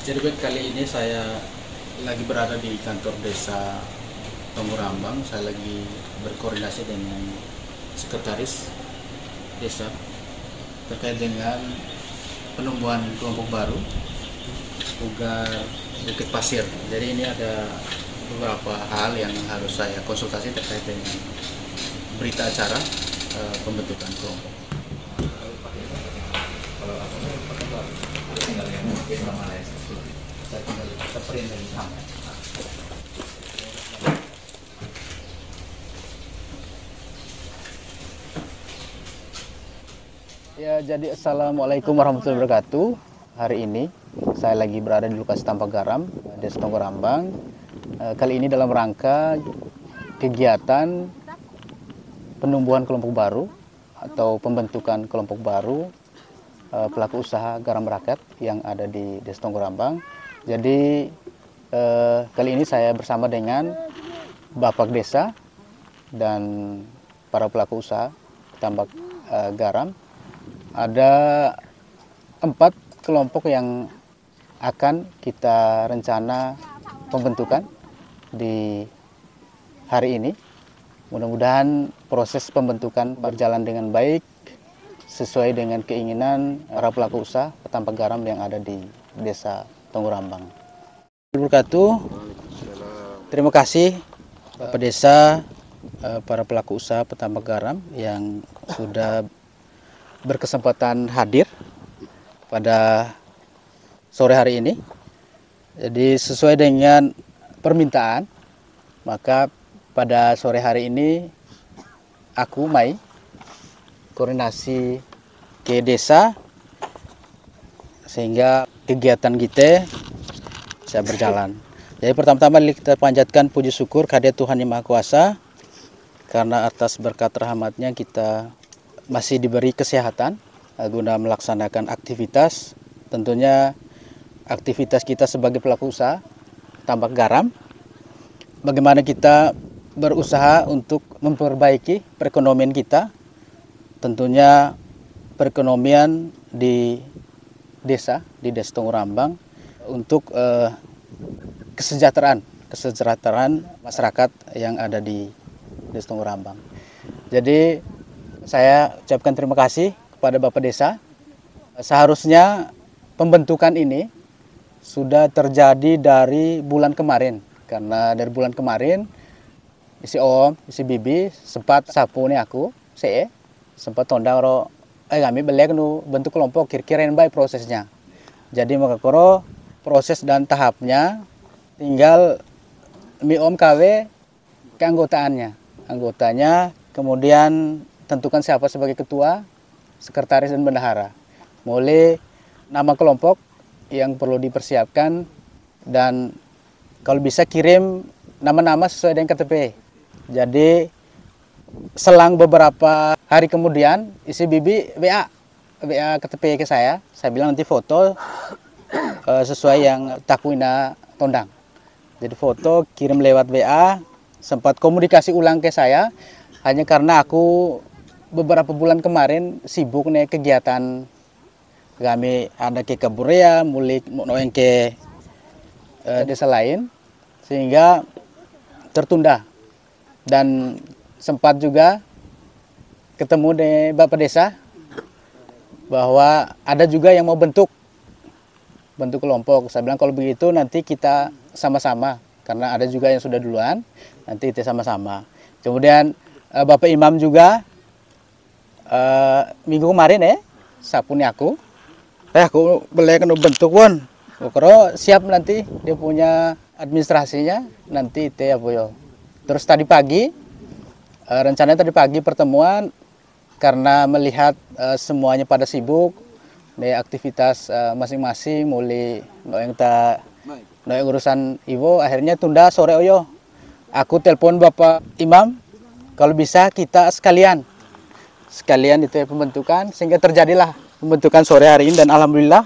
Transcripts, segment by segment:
Jadi kali ini saya lagi berada di kantor desa Tongorambang. Saya lagi berkoordinasi dengan sekretaris desa terkait dengan penumbuhan kelompok baru Ugar Bukit Pasir. Jadi ini ada beberapa hal yang harus saya konsultasi terkait dengan berita acara pembentukan kelompok. Ya, jadi assalamualaikum warahmatullahi wabarakatuh. Hari ini saya lagi berada di lokasi Tampak Garam, Desa Tongorambang. Kali ini dalam rangka kegiatan penumbuhan kelompok baru atau pembentukan kelompok baru pelaku usaha garam rakyat yang ada di Desa Tongorambang. Jadi kali ini saya bersama dengan Bapak Desa dan para pelaku usaha tambak garam. Ada 4 kelompok yang akan kita rencana pembentukan di hari ini. Mudah-mudahan proses pembentukan berjalan dengan baik sesuai dengan keinginan para pelaku usaha petambak garam yang ada di Desa Tongorambang. Terima kasih Bapak Desa, para pelaku usaha petambak garam yang sudah berkesempatan hadir pada sore hari ini. Jadi sesuai dengan permintaan, maka pada sore hari ini aku Mai koordinasi ke desa sehingga kegiatan kita bisa berjalan. Jadi pertama-tama kita panjatkan puji syukur kehadirat Tuhan Yang Maha Kuasa karena atas berkat rahmatnya kita masih diberi kesehatan guna melaksanakan aktivitas, tentunya aktivitas kita sebagai pelaku usaha tambak garam. Bagaimana kita berusaha untuk memperbaiki perekonomian kita, tentunya perekonomian di Desa Tongorambang untuk kesejahteraan masyarakat yang ada di Desa Tongorambang. Jadi saya ucapkan terima kasih kepada Bapak Desa. Seharusnya pembentukan ini sudah terjadi dari bulan kemarin. Karena dari bulan kemarin, isi Om, isi Bibi, sempat sapu nih aku, sempat tondang kami beli bentuk kelompok kira-kira yang baik prosesnya. Jadi maka proses dan tahapnya tinggal mi Om KW anggotanya, kemudian tentukan siapa sebagai ketua, sekretaris dan bendahara. Mulai nama kelompok yang perlu dipersiapkan dan kalau bisa kirim nama-nama sesuai dengan KTP. Jadi selang beberapa hari kemudian isi Bibi WA KTP ke saya bilang nanti foto sesuai yang takuina tondang. Jadi foto kirim lewat WA, sempat komunikasi ulang ke saya hanya karena aku beberapa bulan kemarin sibuk nih kegiatan kami ada ke Kaburea, mulai yang ke desa lain sehingga tertunda dan sempat juga ketemu dengan Bapak Desa bahwa ada juga yang mau bentuk kelompok. Saya bilang kalau begitu nanti kita sama-sama karena ada juga yang sudah duluan, nanti kita sama-sama. Kemudian Bapak Imam juga minggu kemarin sapuni aku boleh bentuk pun siap nanti dia punya administrasinya nanti itu terus tadi pagi rencananya tadi pagi pertemuan karena melihat semuanya pada sibuk di aktivitas masing-masing mulai yang urusan Iwo akhirnya tunda sore aku telepon Bapak Imam kalau bisa kita sekalian itu pembentukan sehingga terjadilah pembentukan sore hari ini dan alhamdulillah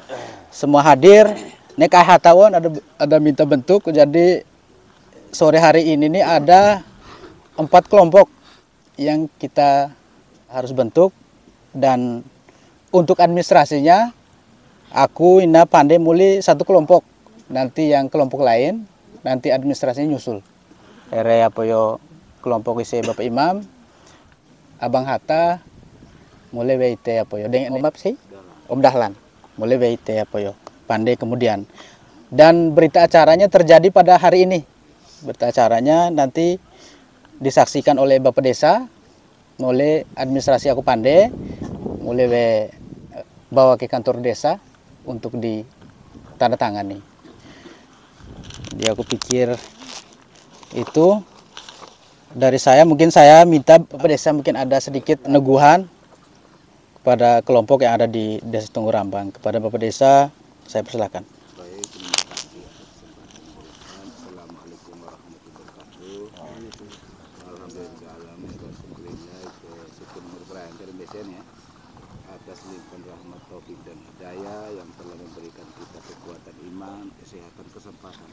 semua hadir. Nek hatawan ada minta bentuk jadi sore hari ini nih ada 4 kelompok yang kita harus bentuk dan untuk administrasinya aku pandai mulai 1 kelompok nanti yang kelompok lain, nanti administrasinya nyusul. Area apoyo kelompok isi Bapak Imam, Abang Hatta, mulai WIT apoyo dengan Om sih, Om Dahlan, mulai WIT apoyo, pandai kemudian. Dan berita acaranya terjadi pada hari ini. Berita acaranya nanti disaksikan oleh Bapak Desa, mulai administrasi aku pandai, mulai bawa ke kantor desa untuk ditandatangani. Jadi aku pikir itu dari saya, mungkin saya minta Bapak Desa mungkin ada sedikit neguhan kepada kelompok yang ada di Desa Tunggu Rambang. Kepada Bapak Desa, saya persilakan. Baik, terima kasih atas kesempatan. Assalamualaikum warahmatullahi wabarakatuh. Alhamdulillah, syukur berperayaan dari ya, atas limpahan rahmat taufik dan hidayah yang telah memberikan kita kekuatan iman, kesehatan, kesempatan.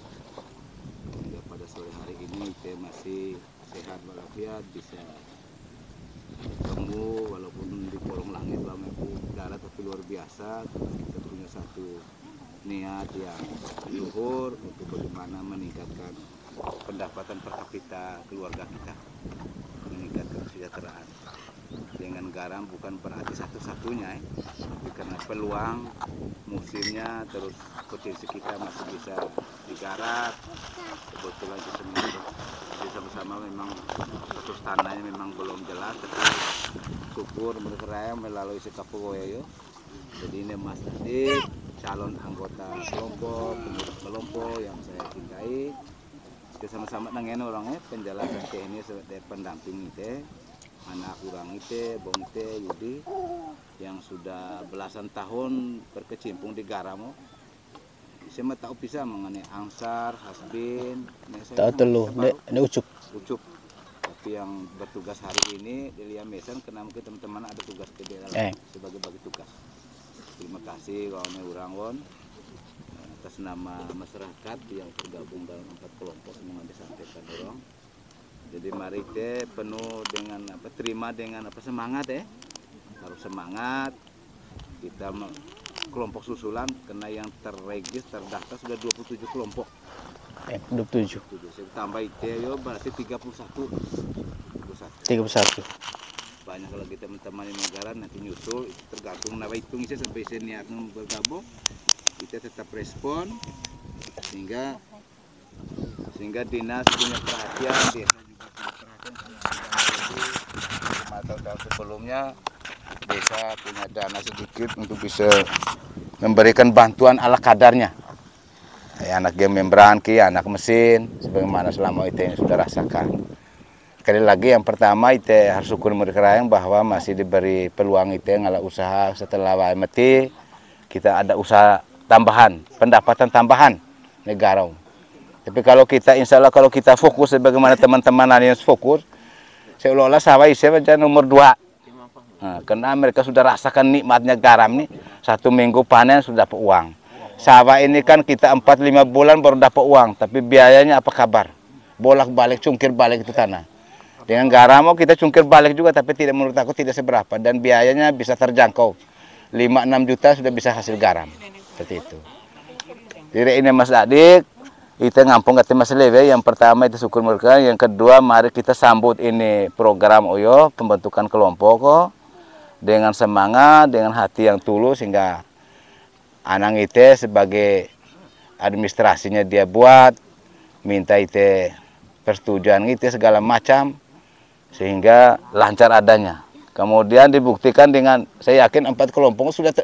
Hingga pada sore hari ini kita masih sehat walafiat, bisa bertemu walaupun di kolong langit udara, tapi luar biasa karena kita punya satu niat yang luhur untuk bagaimana meningkatkan pendapatan per kapita keluarga kita, meningkatkan kesejahteraan. Dengan garam bukan berarti satu-satunya, tapi karena peluang musimnya terus potensi kita masih bisa digarap. Kebetulan kita sama-sama memang status tanahnya memang belum jelas, tapi syukur berkeraya melalui Sekapogoyo. Jadi ini Mas Adik, calon anggota kelompok, pengurus kelompok yang saya cintai. Kita sama-sama dengan orangnya penjelasan teknis sebagai pendamping itu. Anak orang itu, Bong itu, Yudi, yang sudah belasan tahun berkecimpung di Garamo. Saya tahu bisa mengenai angsar, hasbin, Tahu telu, ini ucup. Ucup. Tapi yang bertugas hari ini di Liam Mesan, karena mungkin teman-teman ada tugas ke dalam sebagai bagi tugas. Terima kasih kawan orang won atas nama masyarakat yang tergabung dalam 4 kelompok yang disampaikan orang. Jadi mari kita penuh dengan terima dengan semangat harus semangat. Kita kelompok susulan karena yang terdaftar sudah 27 kelompok. 27. Saya tambah itu berarti 31. Banyak lagi teman-teman di negara nanti nyusul, itu tergantung nama hitung sampai niat bergabung. Kita tetap respon sehingga dinas punya perhatian, desa juga punya perhatian. 5 tahun sebelumnya desa punya dana sedikit untuk bisa memberikan bantuan ala kadarnya. Anak game membran, anak mesin, sebagaimana selama itu yang sudah rasakan. Sekali lagi yang pertama itu harus syukur mereka bahwa masih diberi peluang itu ngala usaha setelah mati kita ada usaha tambahan, pendapatan tambahan negara. Tapi kalau kita insya Allah kalau kita fokus sebagaimana teman-teman yang fokus, seolah-olah sawah isya saja nomor 2. Nah, karena mereka sudah rasakan nikmatnya garam nih, 1 minggu panen sudah dapat uang. Sawah ini kan kita 4-5 bulan baru dapat uang, tapi biayanya apa kabar? Bolak-balik, cungkir balik itu tanah. Dengan garam kita cungkir balik juga, tapi tidak, menurut aku tidak seberapa dan biayanya bisa terjangkau. 5-6 juta sudah bisa hasil garam. Seperti itu. Jadi ini Mas Adik, kita ngampung ke Mas Lewe. Yang pertama itu syukur mereka, yang kedua mari kita sambut ini program Oyo pembentukan kelompok dengan semangat, dengan hati yang tulus sehingga Anang itu sebagai administrasinya dia buat, minta itu persetujuan itu segala macam sehingga lancar adanya. Kemudian dibuktikan dengan, saya yakin 4 kelompok sudah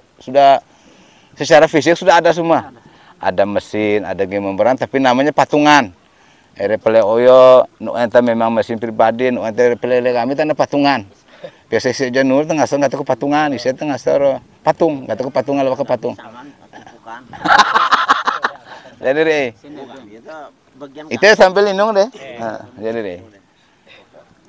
secara fisik sudah ada semua. Ada mesin, ada game membran, tapi namanya patungan. RPL Oyo, ente memang mesin pribadi, ente RPL kami tanda patungan. Biasa saja nur tengah nggak tahu patungan, saya tengah soro patung, nggak tahu patungan apa ke patung. Jadi deh, itu sambil lindung deh. Jadi deh.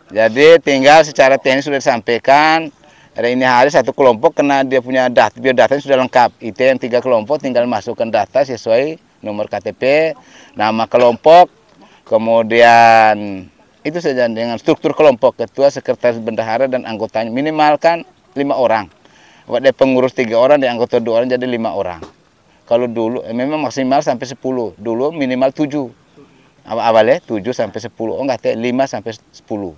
Jadi tinggal secara teknis sudah disampaikan. Hari ini hari 1 kelompok karena dia punya biodatanya sudah lengkap. Itu yang 3 kelompok tinggal masukkan data sesuai nomor KTP, nama kelompok, kemudian itu saja dengan struktur kelompok, ketua, sekretaris bendahara dan anggotanya minimalkan 5 orang. Buat dia pengurus 3 orang, dia anggota 2 orang jadi 5 orang. Kalau dulu memang maksimal sampai 10. Dulu minimal 7. Awalnya 7 sampai 10. Oh enggak, 5 sampai 10.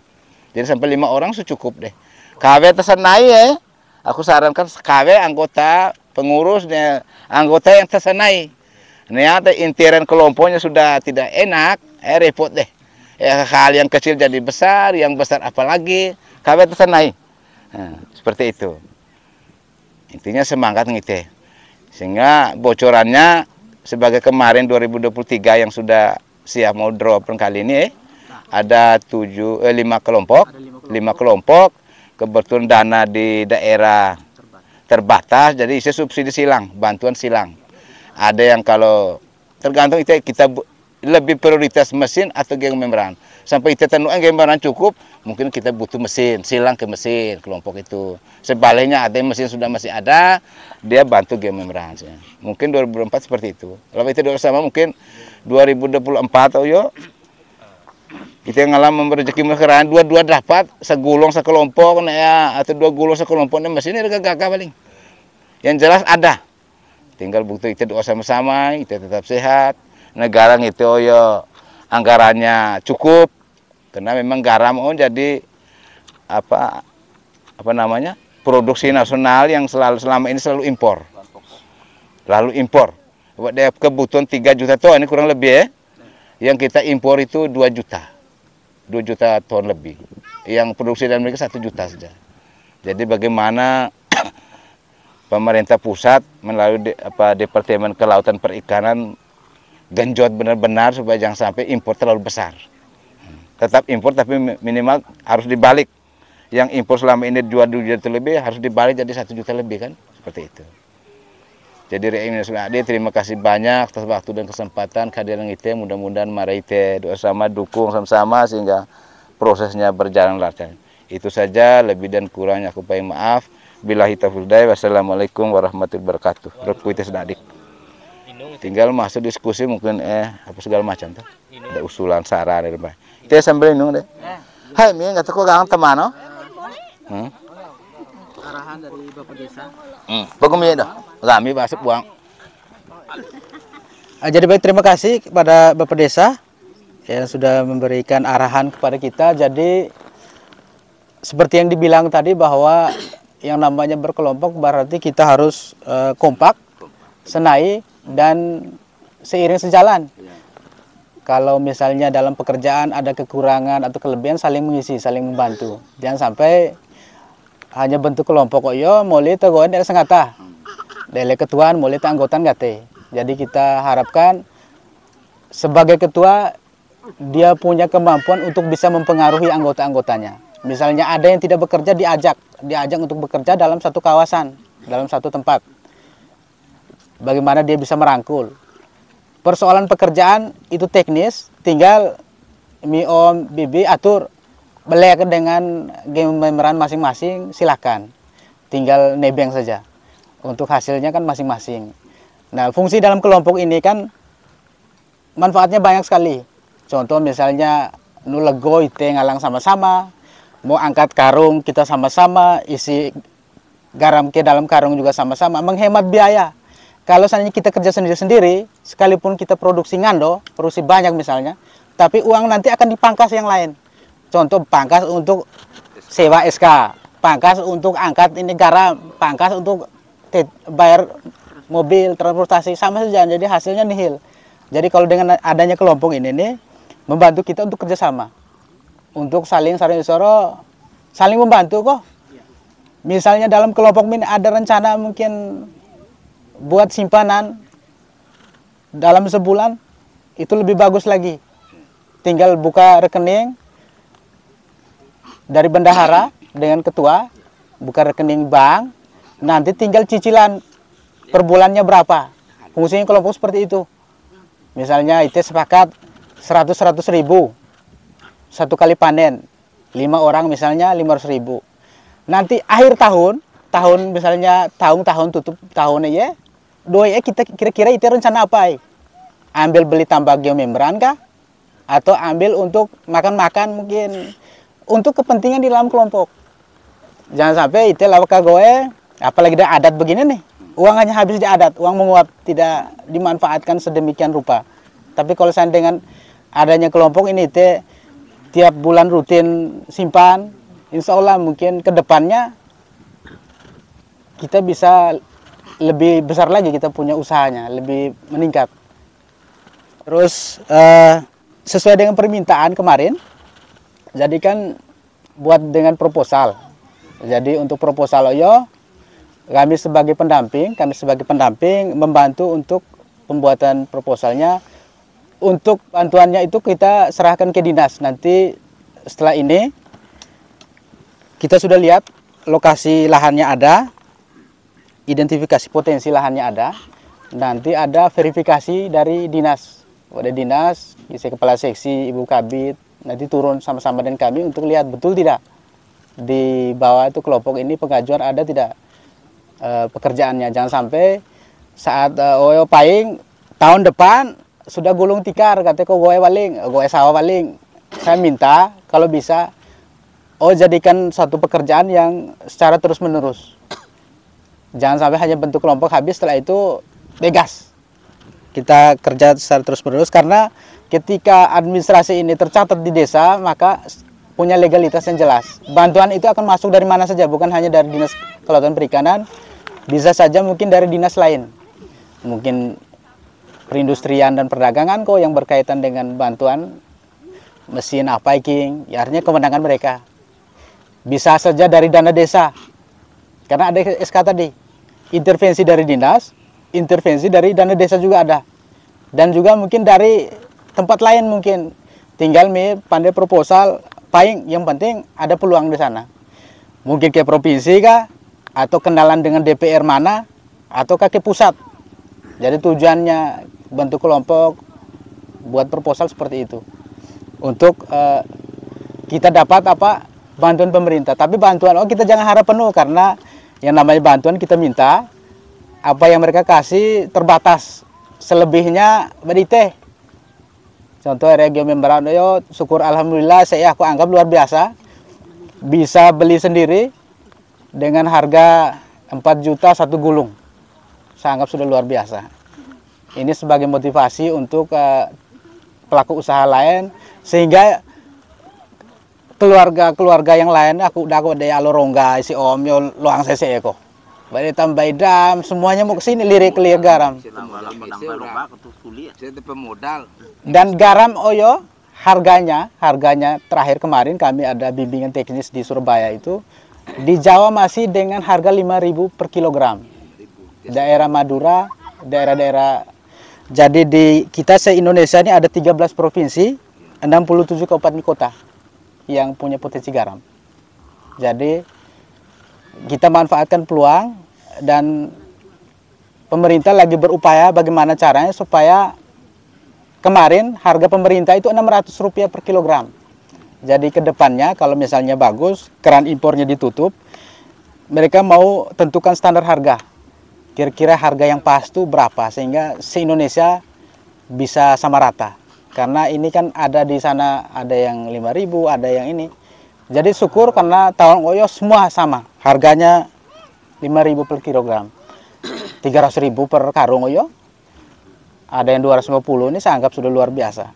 Jadi sampai 5 orang cukup deh. KW tersenai ya. Aku sarankan KW anggota pengurusnya, anggota yang tersenai. Ternyata intiran kelompoknya sudah tidak enak, repot deh. Hal yang kecil jadi besar, yang besar apalagi, KW tersenai. Nah, seperti itu. Intinya semangat ngite. Sehingga bocorannya sebagai kemarin 2023 yang sudah siap mau drop kali ini ada 5 kelompok, 5 kelompok, kebetulan dana di daerah terbatas, jadi isi subsidi silang, bantuan silang. Ada yang kalau tergantung itu kita lebih prioritas mesin atau geng membran. Sampai kita tenuan geng membran cukup, mungkin kita butuh mesin, silang ke mesin kelompok itu. Sebaliknya ada yang mesin sudah masih ada, dia bantu geng membran. Mungkin 2024 seperti itu. Kalau itu sama mungkin 2024 yo kita ngalam rezeki mereka dua dapat segulung sekelompok ya, atau 2 gulung sekelompok mesin ini gagah paling. Yang jelas ada. Tinggal bukti kita doa sama-sama, kita tetap sehat. Negara itu yo anggarannya cukup karena memang garam jadi apa namanya produksi nasional yang selama ini selalu impor. Lalu impor. Buat dia kebutuhan 3 juta ton ini kurang lebih ya. Yang kita impor itu 2 juta. 2 juta ton lebih. Yang produksi dalam negeri 1 juta saja. Jadi bagaimana pemerintah pusat melalui Departemen Kelautan Perikanan genjot benar-benar supaya jangan sampai impor terlalu besar. Tetap impor tapi minimal harus dibalik. Yang impor selama ini 2 juta lebih harus dibalik jadi 1 juta lebih kan. Seperti itu. Jadi terima kasih banyak atas waktu dan kesempatan kehadiran kita. Mudah-mudahan mari kita doa sama, dukung sama-sama sehingga prosesnya berjalan lancar. Itu saja, lebih dan kurangnya aku mohon maaf. Billahi taufiq hidayah. Wassalamualaikum warahmatullahi wabarakatuh. Rekuite sedadik. Tinggal masuk diskusi mungkin apa segala macam tuh. Ada usulan saran apa. Kita sambil minum deh. Hai, mi enggak tahu kau teman no? Arahan dari Bapak Desa. Bagumnya dah. Kami masuk buang. Jadi baik, terima kasih kepada Bapak Desa yang sudah memberikan arahan kepada kita. Jadi seperti yang dibilang tadi bahwa yang namanya berkelompok berarti kita harus kompak, senai dan seiring sejalan. Kalau misalnya dalam pekerjaan ada kekurangan atau kelebihan, saling mengisi, saling membantu. Jangan sampai hanya bentuk kelompok yo mulai tegoan dari sengata. Dari ketuaan mulai anggotan gate. Jadi kita harapkan sebagai ketua dia punya kemampuan untuk bisa mempengaruhi anggota-anggotanya. Misalnya ada yang tidak bekerja diajak untuk bekerja dalam satu kawasan, dalam satu tempat. Bagaimana dia bisa merangkul. Persoalan pekerjaan itu teknis, tinggal Mi Om Bibi atur belek dengan game membran masing-masing, silakan. Tinggal nebeng saja. Untuk hasilnya kan masing-masing. Nah, fungsi dalam kelompok ini kan manfaatnya banyak sekali. Contoh misalnya nulego ite ngalang sama-sama, mau angkat karung kita sama-sama, isi garam ke dalam karung juga sama-sama, menghemat biaya. Kalau seandainya kita kerja sendiri-sendiri, sekalipun kita produksi ngando, produksi banyak misalnya, tapi uang nanti akan dipangkas yang lain. Contoh pangkas untuk sewa SK, pangkas untuk angkat ini garam, pangkas untuk bayar mobil, transportasi, sama saja. Jadi hasilnya nihil. Jadi kalau dengan adanya kelompok ini nih, membantu kita untuk kerjasama. Untuk saling membantu kok. Misalnya dalam kelompok ini ada rencana mungkin buat simpanan dalam sebulan, itu lebih bagus lagi. Tinggal buka rekening dari bendahara dengan ketua, buka rekening bank, nanti tinggal cicilan per bulannya berapa. Fungsinya kelompok seperti itu. Misalnya itu sepakat 100 ribu satu kali panen, 5 orang misalnya 500 ribu. Nanti akhir tahun misalnya tahun tutup tahunnya ya, kita kira-kira itu rencana apa? Ambil beli tambah geomembran kah? Atau ambil untuk makan-makan mungkin untuk kepentingan di dalam kelompok. Jangan sampai itu lawak gue, apalagi ada adat begini nih, uang hanya habis di adat, uang menguap, tidak dimanfaatkan sedemikian rupa. Tapi kalau saya dengan adanya kelompok ini tiap bulan rutin simpan, insya Allah mungkin ke depannya kita bisa lebih besar lagi, kita punya usahanya, lebih meningkat. Terus sesuai dengan permintaan kemarin, jadi kan buat dengan proposal. Jadi untuk proposal Oyo, kami sebagai pendamping membantu untuk pembuatan proposalnya. Untuk bantuannya itu kita serahkan ke dinas. Nanti setelah ini kita sudah lihat lokasi lahannya ada, identifikasi potensi lahannya ada, nanti ada verifikasi dari dinas. Ada dinas, bisa kepala seksi, ibu kabit, nanti turun sama-sama dengan kami untuk lihat betul tidak di bawah itu kelompok ini pengajuan ada tidak pekerjaannya. Jangan sampai saat Oyo paing tahun depan sudah gulung tikar, katanya kok gue sawah paling. Saya minta kalau bisa jadikan satu pekerjaan yang secara terus menerus. Jangan sampai hanya bentuk kelompok habis setelah itu begas. Kita kerja secara terus menerus, karena ketika administrasi ini tercatat di desa maka punya legalitas yang jelas. Bantuan itu akan masuk dari mana saja, bukan hanya dari Dinas Kelautan Perikanan, bisa saja mungkin dari dinas lain. Mungkin perindustrian dan perdagangan kok yang berkaitan dengan bantuan mesin uphiking, ya artinya kewenangan mereka. Bisa saja dari dana desa, karena ada SK tadi. Intervensi dari dinas, intervensi dari dana desa juga ada. Dan juga mungkin dari tempat lain mungkin. Tinggal pandai proposal, paling yang penting ada peluang di sana. Mungkin ke provinsi kah, atau kenalan dengan DPR mana, atau ke pusat. Jadi tujuannya bentuk kelompok buat proposal seperti itu. Untuk kita dapat bantuan pemerintah. Tapi bantuan kita jangan harap penuh, karena yang namanya bantuan kita minta apa yang mereka kasih terbatas. Selebihnya berite. Contoh regio membran yo, syukur alhamdulillah aku anggap luar biasa. Bisa beli sendiri dengan harga 4 juta satu gulung. Saya anggap sudah luar biasa. Ini sebagai motivasi untuk pelaku usaha lain, sehingga keluarga yang lain aku ada alorongga si om yo loang sese kok. Bari tambah dam, semuanya mau ke sini lirik garam. Dan garam Oyo harganya terakhir kemarin kami ada bimbingan teknis di Surabaya itu di Jawa masih dengan harga 5.000 per kilogram. Daerah Madura, daerah-daerah. Jadi di kita se-Indonesia ini ada 13 provinsi, 67 kabupaten kota yang punya potensi garam. Jadi kita manfaatkan peluang, dan pemerintah lagi berupaya bagaimana caranya supaya kemarin harga pemerintah itu Rp600 per kilogram. Jadi ke depannya kalau misalnya bagus, keran impornya ditutup, mereka mau tentukan standar harga. Kira-kira harga yang pas itu berapa sehingga se-Indonesia bisa sama rata. Karena ini kan ada di sana ada yang 5.000, ada yang ini. Jadi syukur karena tahun Oyo semua sama. Harganya 5.000 per kilogram. 300.000 per karung Oyo. Ada yang 250, ini saya anggap sudah luar biasa.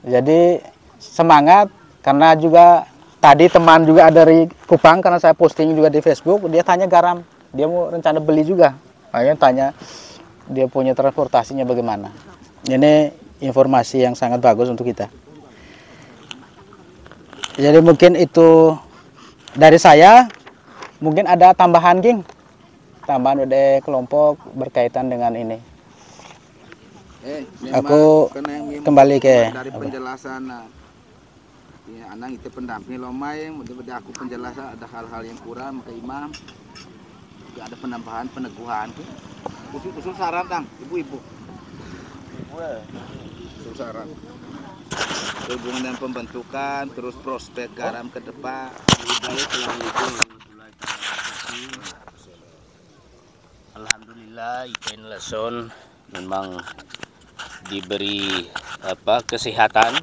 Jadi semangat, karena juga tadi teman juga dari Kupang, karena saya posting juga di Facebook, dia tanya garam. Dia mau rencana beli juga. Makanya tanya dia punya transportasinya bagaimana. Ini informasi yang sangat bagus untuk kita. Jadi mungkin itu dari saya. Mungkin ada tambahan Ging, tambahan dari kelompok berkaitan dengan ini. Aku kembali ke dari penjelasan ya, anak itu pendamping lomai, mudah-mudahan aku penjelasan ada hal-hal yang kurang ke imam. Juga ada penambahan peneguhan. Usul saran dang, ibu-ibu. Usul saran. Hubungan dan pembentukan, terus prospek garam ke depan. Alhamdulillah ikan leson memang diberi kesehatan.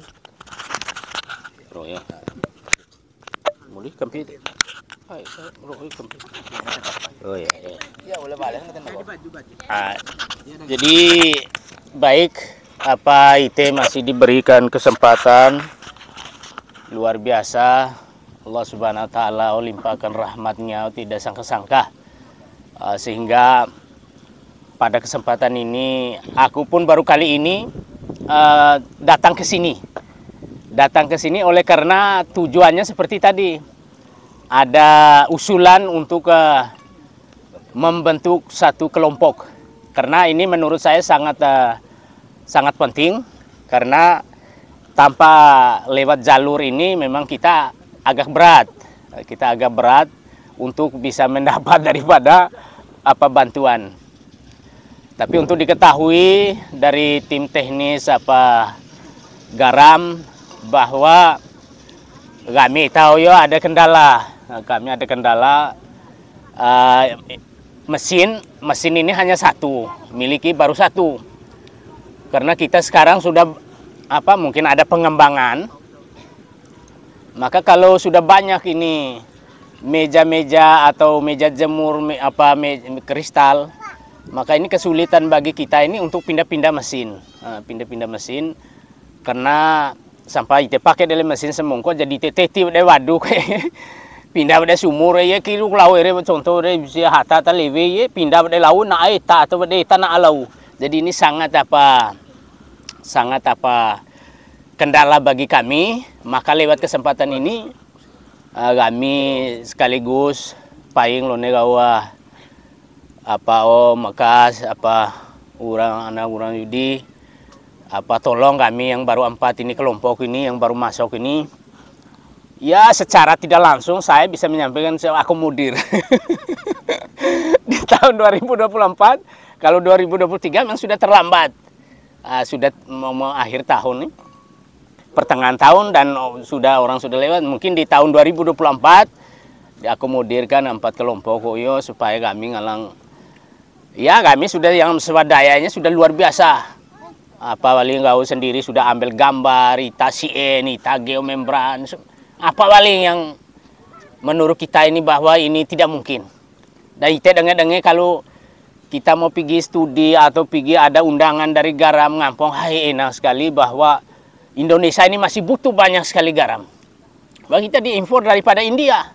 Bro ya. Mulih kempit. Oh ya. Ya boleh balik. Jadi baik, apa IT masih diberikan kesempatan luar biasa. Allah Subhanahu wa taala limpahkan rahmatnya tidak sangka-sangka. Sehingga pada kesempatan ini aku pun baru kali ini datang ke sini. Datang ke sini oleh karena tujuannya seperti tadi. Ada usulan untuk membentuk satu kelompok. Karena ini menurut saya sangat penting, karena tanpa lewat jalur ini memang kita agak berat. Kita agak berat untuk bisa mendapat daripada bantuan. Tapi untuk diketahui dari tim teknis garam bahwa kami tahu ya ada kendala. Kami ada kendala, mesin ini hanya satu, miliki baru satu. Karena kita sekarang sudah mungkin ada pengembangan, maka kalau sudah banyak ini meja-meja atau meja jemur kristal, maka ini kesulitan bagi kita ini untuk pindah-pindah mesin, karena sampai kita pakai dalam mesin semongko jadi teti udah waduk pindah pada sumur ya kilo laut ya contoh deh bisa hata lewe ya pindah pada laut na eta atau pada eta na alau. Jadi ini sangat kendala bagi kami. Maka lewat kesempatan ini kami sekaligus paing lone gawa makas orang Yudi tolong kami yang baru 4 ini kelompok ini yang baru masuk ini. Ya secara tidak langsung saya bisa menyampaikan saya akomodir di tahun 2024. Kalau 2023 memang sudah terlambat, sudah mau akhir tahun nih, pertengahan tahun dan orang sudah lewat. Mungkin di tahun 2024 diakomodirkan 4 kelompok koyo supaya kami ngalang. Ya kami sudah yang swadayanya sudah luar biasa. Paling kau sendiri sudah ambil gambar, ita CN, ita geomembran. Apa paling yang menurut kita ini bahwa ini tidak mungkin. Dan kita dengar-dengar kalau kita mau pergi studi atau pergi ada undangan dari garam ngampong, hai enak sekali bahwa Indonesia ini masih butuh banyak sekali garam. Bagi kita diimpor daripada India.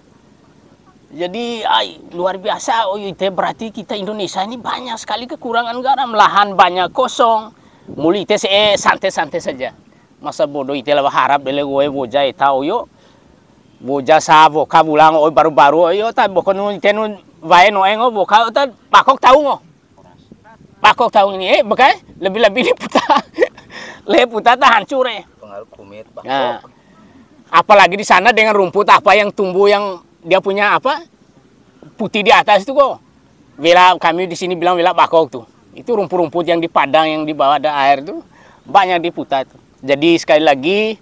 Jadi luar biasa, itu berarti kita Indonesia ini banyak sekali kekurangan garam, lahan banyak kosong. Muli itu santai-santai saja. Masa bodoh itu lah harap beli gue boja tahu yo. Boja sa boka bulang baru-baru yo ta bokon tenu wae no engo boka ta pakok tahu ngo. Pakok tahu ini bekai lebih-lebih diputa. Leputa ta hancur Pengaruh kumit pakok. Nah, apalagi di sana dengan rumput yang tumbuh yang dia punya putih di atas itu kok. Bila kami di sini bilang bila pakok tuh. Itu rumput-rumput yang di padang yang di bawah ada air tuh banyak diputa itu. Jadi sekali lagi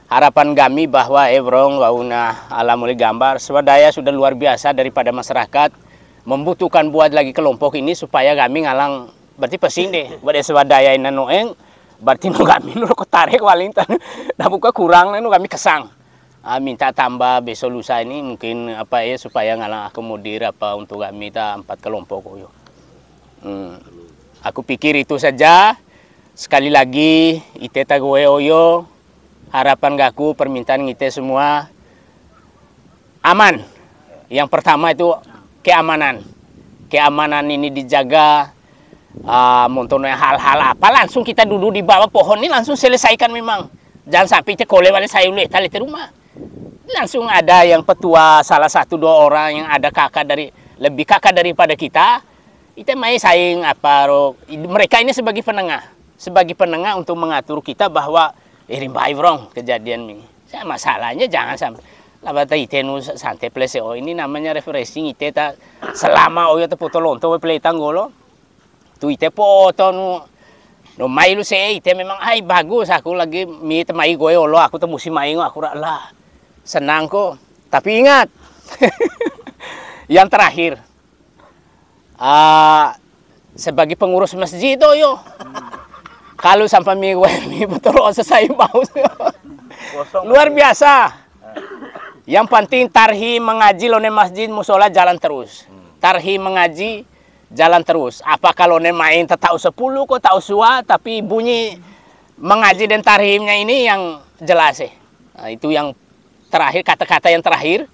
harapan kami bahwa Ebrong gauna alam oleh gambar swadaya sudah luar biasa daripada masyarakat membutuhkan buat lagi kelompok ini supaya kami ngalang berarti pesing deh buat swadaya ini noeng berarti nu kami nu tarik walintan dah buka kurang nu kami kesang minta tambah besok lusa ini mungkin supaya ngalang akomodir untuk kami 4 kelompok yo. Aku pikir itu saja. Sekali lagi ite tagoe oyo harapan gaku permintaan kita semua aman. Yang pertama itu keamanan. Keamanan ini dijaga. Montonya hal-hal apa langsung kita duduk di bawah pohon ini langsung selesaikan memang. Jangan sampai kita kole wale saya uleh tali rumah. Langsung ada yang petua salah 1-2 orang yang ada lebih kakak daripada kita. Kita main saing mereka ini sebagai penengah untuk mengatur kita bahwa rimbai vrong kejadian ini. Masalahnya jangan sampai labata itenu santai plese ini namanya refreshing ite ta selama oyo te foto lonto play tanggolo. Tu ite foto no mai lu se ite memang bagus aku lagi mi te mai gue olo aku te musim mai aku lah. Senang kok. Tapi ingat yang terakhir sebagai pengurus masjid yo. Kalau sampai mie betul selesai bau luar biasa. Yang penting tarhi mengaji lone masjid musola jalan terus. Tarhi mengaji jalan terus. Apa kalau ne main tahu 10 kok tahu sua tapi bunyi mengaji dan tarhimnya ini yang jelas Nah, itu yang terakhir, kata-kata yang terakhir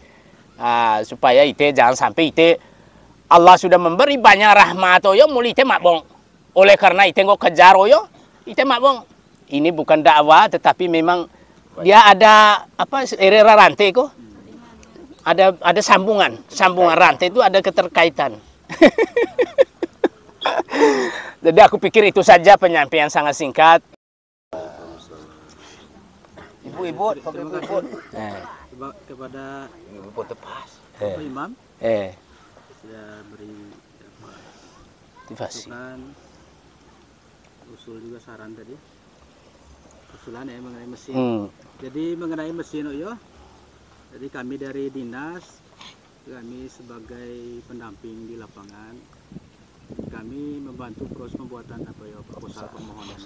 supaya ite jangan sampai ite Allah sudah memberi banyak rahmat oyo muli ite mabong. Oleh karena ite nggak kejar oyo ite mabong. Ini bukan dakwah tetapi memang dia ada apa era rantai kok. Ada sambungan rantai itu ada keterkaitan. Jadi aku pikir itu saja penyampaian sangat singkat. Ibu-ibu, kepada ibu tepas. Bapak Imam saya beri Motivasi. usul juga saran tadi. Usulan ya mengenai mesin. Jadi mengenai mesin Oyo, jadi kami dari dinas, kami sebagai pendamping di lapangan, kami membantu proses pembuatan proposal permohonan.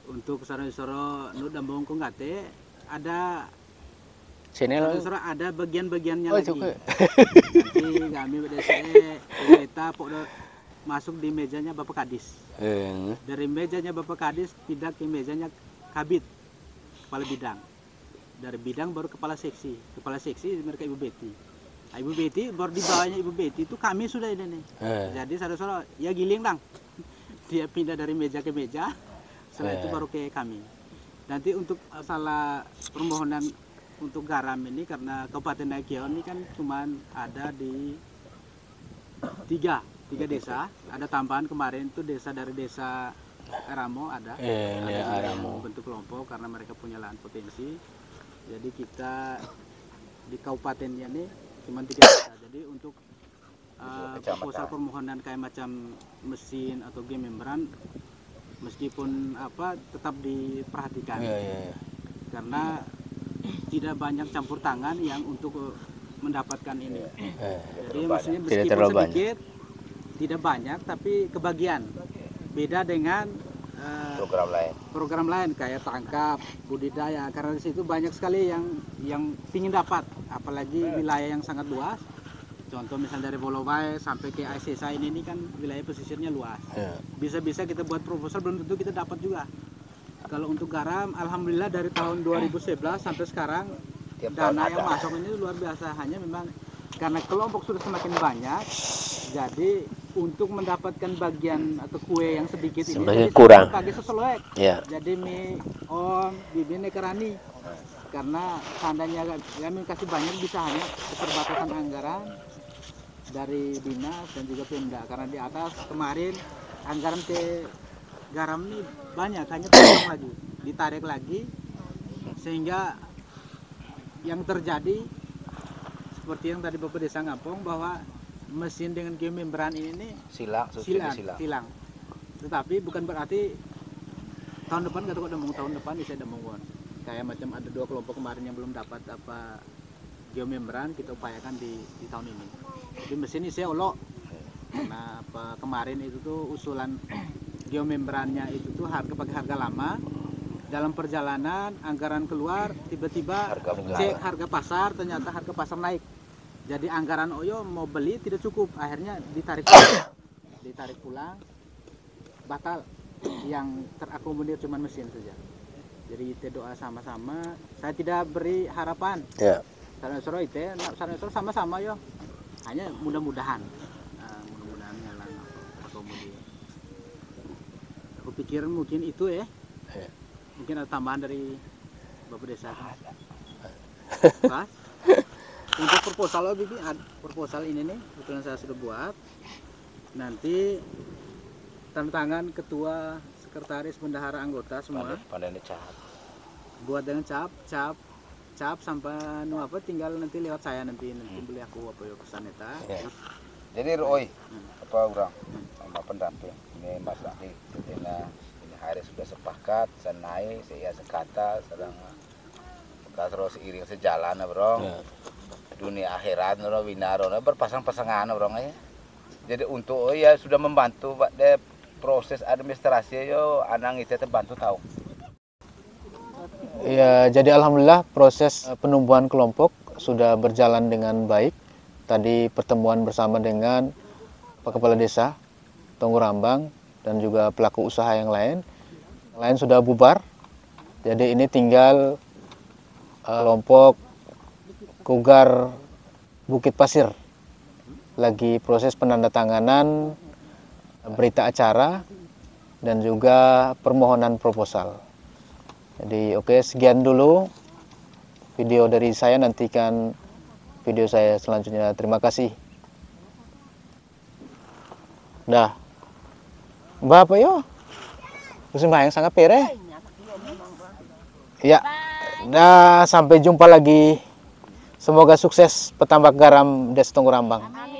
Untuk sarana-sarana nu dambung kongate ada sarana ada bagian-bagiannya lagi. Nanti kami kita masuk di mejanya Bapak Kadis. Dari mejanya Bapak Kadis tidak ke mejanya Kabid, kepala bidang. Dari bidang baru kepala seksi mereka Ibu Betty. Ibu Betty baru di bawahnya Ibu Betty itu kami sudah ini nih. Jadi saudara-saudara ya giling dong. Dia pindah dari meja ke meja. Setelah itu baru ke kami. Nanti untuk salah permohonan untuk garam ini karena Kabupaten Daekiawan ini kan cuman ada di tiga desa. Ada tambahan kemarin itu dari desa Aramo ada Aramo bentuk kelompok karena mereka punya lahan potensi. Jadi kita di kabupatennya ini cuma 3 desa. Jadi untuk proposal permohonan kayak macam mesin atau game membran meskipun tetap diperhatikan karena tidak banyak campur tangan yang untuk mendapatkan ini. Jadi maksudnya meskipun sedikit tidak banyak tapi kebagian. Beda dengan program lain kayak tangkap, budidaya, karena di situ banyak sekali yang ingin dapat, apalagi wilayah yang sangat luas. Contoh misalnya dari Bolowai sampai ke ICSA ini kan wilayah pesisirnya luas. Bisa-bisa kita buat proposal belum tentu kita dapat juga. Kalau untuk garam, alhamdulillah dari tahun 2011 sampai sekarang dana yang masuk ini luar biasa. Hanya memang karena kelompok sudah semakin banyak, jadi untuk mendapatkan bagian atau kue yang sedikit ini semakin kurang. Bagi sesuai. Jadi mie bibine kerani. Karena seandainya kami kasih banyak bisa hanya keterbatasan anggaran dari dinas dan juga Pemda. Karena di atas kemarin anggaran ke garam ini banyak, hanya ditarik lagi sehingga yang terjadi seperti yang tadi Bapak Desa Ngampong bahwa mesin dengan geomembran ini silang. Tetapi bukan berarti tahun depan kata tahun depan bisa demung. Kayak macam ada 2 kelompok kemarin yang belum dapat geomembran, kita upayakan di tahun ini. Jadi mesin ini saya olok. Nah, kemarin itu tuh usulan geomembrannya itu tuh pakai harga lama. Dalam perjalanan anggaran keluar tiba-tiba cek harga pasar, ternyata harga pasar naik. Jadi anggaran Oyo mau beli tidak cukup, akhirnya ditarik pulang, batal. Yang terakomodir cuma mesin saja. Jadi kita doa sama-sama. Saya tidak beri harapan. Saudara-saudara sama-sama yo. Hanya mudah-mudahan. Mudah-mudahan jalan akomodir. Aku pikir mungkin itu Mungkin ada tambahan dari Bapak Desa. Pas. Untuk proposal ini nih, kebetulan saya sudah buat. Nanti tanda tangan ketua, sekretaris, bendahara, anggota semua. Buat dengan cap sampai tinggal nanti lewat saya nanti beli aku pesan eta. Jadi Roy, apa orang sama pendamping ini Mas Rahli, ini hari sudah sepakat, senai, saya sekata, sedang terus iring sejalan, bro. Dunia akhirat, bro, winaro, berpasang-pasangan, bro, ya. Jadi untuk sudah membantu Pak de proses administrasi anang itu terbantu tahu. Ya, jadi alhamdulillah proses penumbuhan kelompok sudah berjalan dengan baik. Tadi pertemuan bersama dengan Pak Kepala Desa Tonggo-Rambang dan juga pelaku usaha yang lain. Yang lain sudah bubar. Jadi ini tinggal kelompok Kogar Bukit Pasir. Lagi proses penandatanganan berita acara dan juga permohonan proposal. Jadi oke, sekian dulu video dari saya, nantikan video saya selanjutnya. Terima kasih. Dah. Bapak yo. Sembahyang sangat pere. Ya. Dah, sampai jumpa lagi. Semoga sukses petambak garam Desa Tonggo-Rambang.